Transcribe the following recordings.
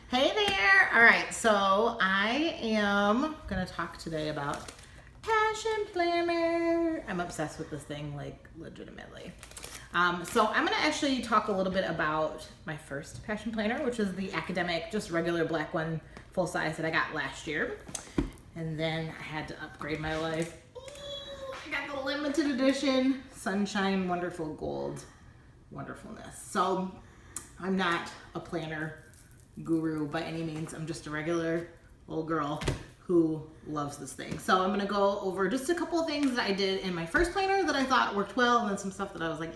Hey there! All right, so I am gonna talk today about Passion Planner. I'm obsessed with this thing, like legitimately. So I'm gonna actually talk a little bit about my first Passion Planner, which is the academic, just regular black one, full size that I got last year. And then I had to upgrade my life. I got the limited edition Sunshine Wonderful Gold Wonderfulness. So I'm not a planner guru by any means. I'm just a regular little girl who loves this thing. So I'm gonna go over just a couple of things that I did in my first planner that I thought worked well, and then some stuff that I was like,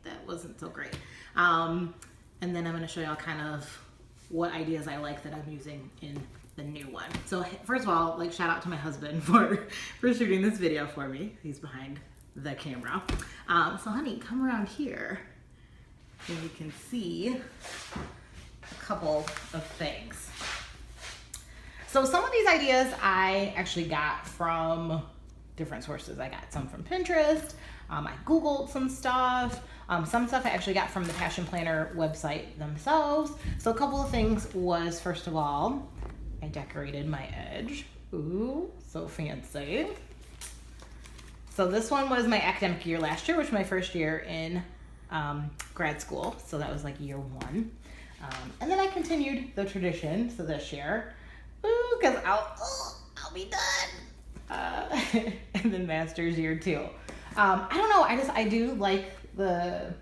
that wasn't so great. And then I'm gonna show y'all kind of what ideas I like that I'm using in the new one. So first of all, like, shout out to my husband for shooting this video for me. He's behind the camera. So honey, come around here and you can see a couple of things. So some of these ideas I actually got from different sources. I got some from Pinterest. I Googled some stuff. Some stuff I actually got from the Passion Planner website themselves. So a couple of things was, first of all, I decorated my edge. Ooh, so fancy. So this one was my academic year last year, which was my first year in grad school. So that was like year one. And then I continued the tradition, so this year, because I'll be done. And then master's year two. I don't know, I do like the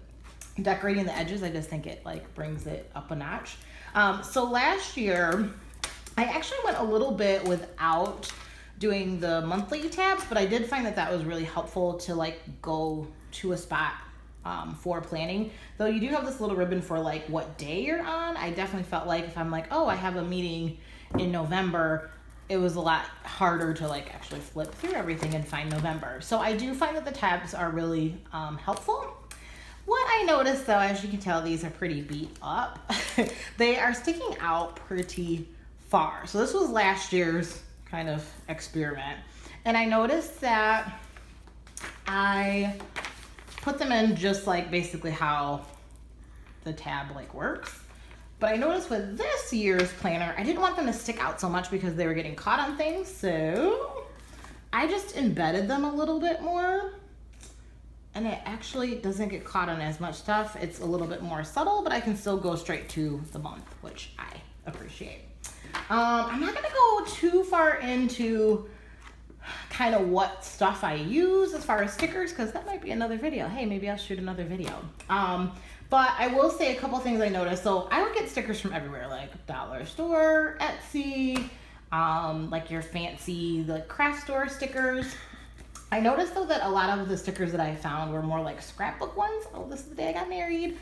decorating the edges. I just think it like brings it up a notch. So last year, I actually went a little bit without doing the monthly tabs, but I did find that that was really helpful to like go to a spot for planning. Though you do have this little ribbon for like what day you're on. I definitely felt like if I'm like, oh, I have a meeting in November, it was a lot harder to like actually flip through everything and find November. So I do find that the tabs are really helpful. What I noticed though, as you can tell, these are pretty beat up. They are sticking out pretty far. So this was last year's kind of experiment. And I noticed that I put them in just like basically how the tab like works. But I noticed with this year's planner, I didn't want them to stick out so much because they were getting caught on things. So I just embedded them a little bit more. And it actually doesn't get caught on as much stuff. It's a little bit more subtle, but I can still go straight to the month, which I appreciate. I'm not gonna go too far into kind of what stuff I use as far as stickers, because that might be another video. Hey, maybe I'll shoot another video. But I will say a couple things I noticed. So I would get stickers from everywhere, like dollar store, Etsy, like your fancy the craft store stickers. I noticed though that a lot of the stickers that I found were more like scrapbook ones. Oh, this is the day I got married.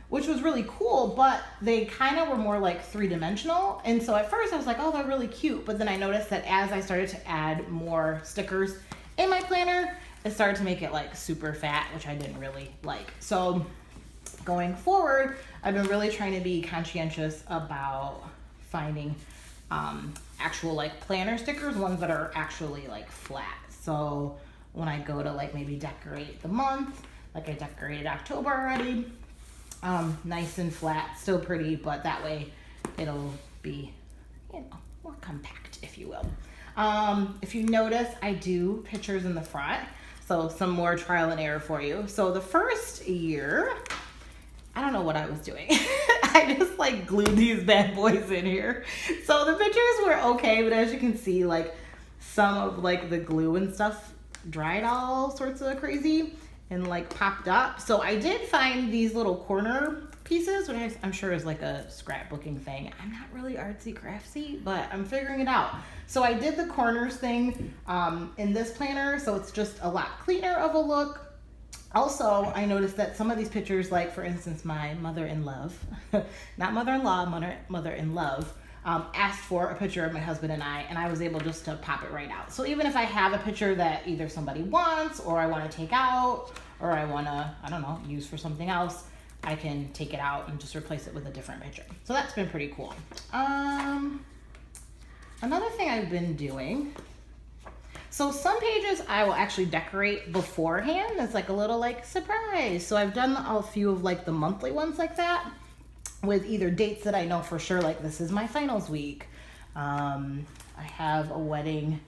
Which was really cool, but they kind of were more like three-dimensional. And so at first I was like, oh, they're really cute. But then I noticed that as I started to add more stickers in my planner, it started to make it like super fat, which I didn't really like. So going forward, I've been really trying to be conscientious about finding actual like planner stickers, ones that are actually like flat. So when I go to like maybe decorate the month, like I decorated October already, nice and flat, still pretty, but that way it'll be, you know, more compact, if you will. If you notice, I do pictures in the front, so some more trial and error for you. So the first year, I don't know what I was doing. I just like glued these bad boys in here. So the pictures were okay, but as you can see, like some of like the glue and stuff dried all sorts of crazy and like popped up. So I did find these little corner pieces, which I'm sure is like a scrapbooking thing. I'm not really artsy craftsy, but I'm figuring it out. So I did the corners thing in this planner, so it's just a lot cleaner of a look. Also, I noticed that some of these pictures, like for instance, my mother-in-love, not mother-in-law, mother-in-love, asked for a picture of my husband and I was able just to pop it right out. So even if I have a picture that either somebody wants or I want to take out or I want to, I don't know, use for something else, I can take it out and just replace it with a different picture. So that's been pretty cool. Another thing I've been doing, so some pages I will actually decorate beforehand. It's like a little like surprise. So I've done a few of like the monthly ones like that. with either dates that I know for sure, like this is my finals week. I have a wedding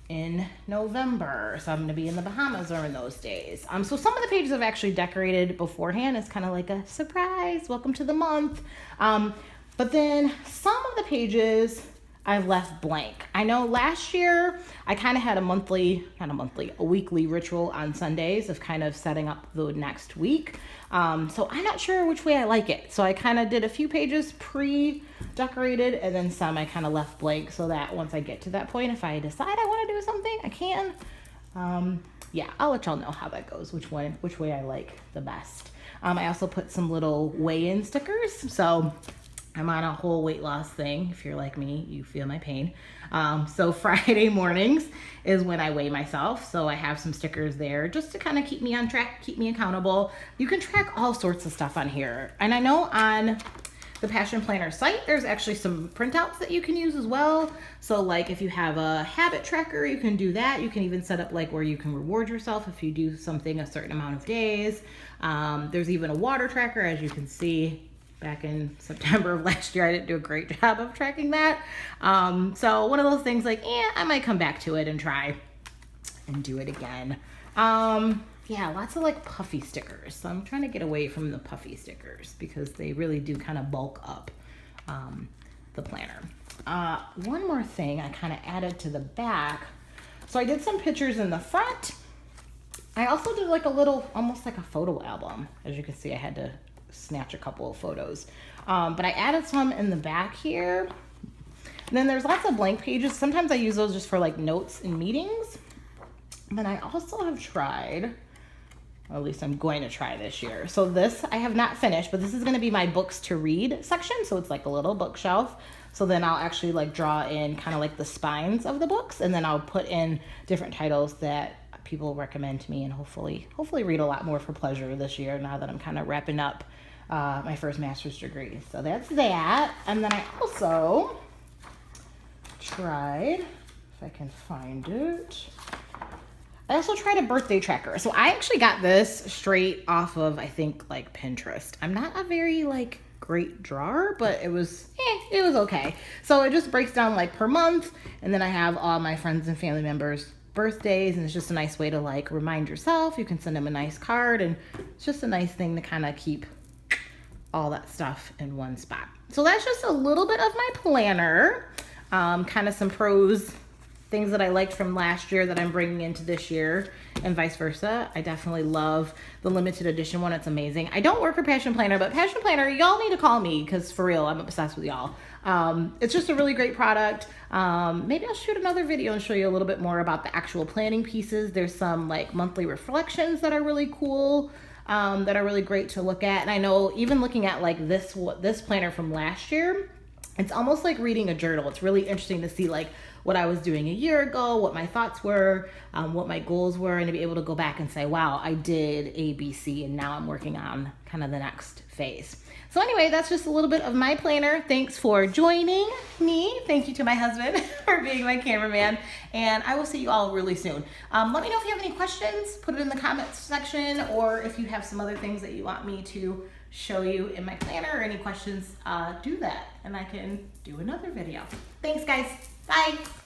in November, so I'm going to be in the Bahamas during those days. So some of the pages I've actually decorated beforehand. It's kind of like a surprise, welcome to the month. But then some of the pages I've left blank. I know last year I kind of had a weekly ritual on Sundays of kind of setting up the next week. So I'm not sure which way I like it. So I kind of did a few pages pre-decorated and then some I kind of left blank so that once I get to that point, if I decide I want to do something, I can. Yeah, I'll let y'all know how that goes, which way I like the best. I also put some little weigh-in stickers. So I'm on a whole weight loss thing. If you're like me, you feel my pain. So Friday mornings is when I weigh myself. So I have some stickers there just to kind of keep me on track, keep me accountable. You can track all sorts of stuff on here. And I know on the Passion Planner site, there's actually some printouts that you can use as well. So like if you have a habit tracker, you can do that. You can even set up like where you can reward yourself if you do something a certain amount of days. There's even a water tracker, as you can see. Back in September of last year, I didn't do a great job of tracking that. So one of those things like, I might come back to it and try and do it again. Yeah, lots of like puffy stickers. So I'm trying to get away from the puffy stickers because they really do kind of bulk up the planner. One more thing I kind of added to the back. So I did some pictures in the front. I also did like a little, almost like a photo album. As you can see, I had to snatch a couple of photos. But I added some in the back here. And then there's lots of blank pages. Sometimes I use those just for like notes in meetings. But I also have tried, or at least I'm going to try this year. So this I have not finished, but this is going to be my books to read section. So it's like a little bookshelf. So then I'll actually like draw in kind of like the spines of the books, and then I'll put in different titles that people recommend to me, and hopefully read a lot more for pleasure this year now that I'm kind of wrapping up my first master's degree. So that's that. And then I also tried, if I can find it, I also tried a birthday tracker. So I actually got this straight off of, I think, like Pinterest. I'm not a very like great drawer, but it was okay. So it just breaks down like per month, and then I have all my friends and family members' birthdays, and it's just a nice way to like remind yourself. You can send them a nice card, and it's just a nice thing to kind of keep all that stuff in one spot. So that's just a little bit of my planner, kind of some pros, things that I liked from last year that I'm bringing into this year, and vice versa. I definitely love the limited edition one. It's amazing. I don't work for Passion Planner, but Passion Planner, y'all need to call me because for real, I'm obsessed with y'all. It's just a really great product. Maybe I'll shoot another video and show you a little bit more about the actual planning pieces. There's some like monthly reflections that are really cool, that are really great to look at. And I know even looking at like this planner from last year, it's almost like reading a journal. It's really interesting to see like what I was doing a year ago, what my thoughts were, what my goals were, and to be able to go back and say, wow, I did A, B, C, and now I'm working on kind of the next phase. So anyway, that's just a little bit of my planner. Thanks for joining me. Thank you to my husband for being my cameraman, and I will see you all really soon. Let me know if you have any questions, put it in the comments section, or if you have some other things that you want me to show you in my planner or any questions, do that, and I can do another video. Thanks guys, bye.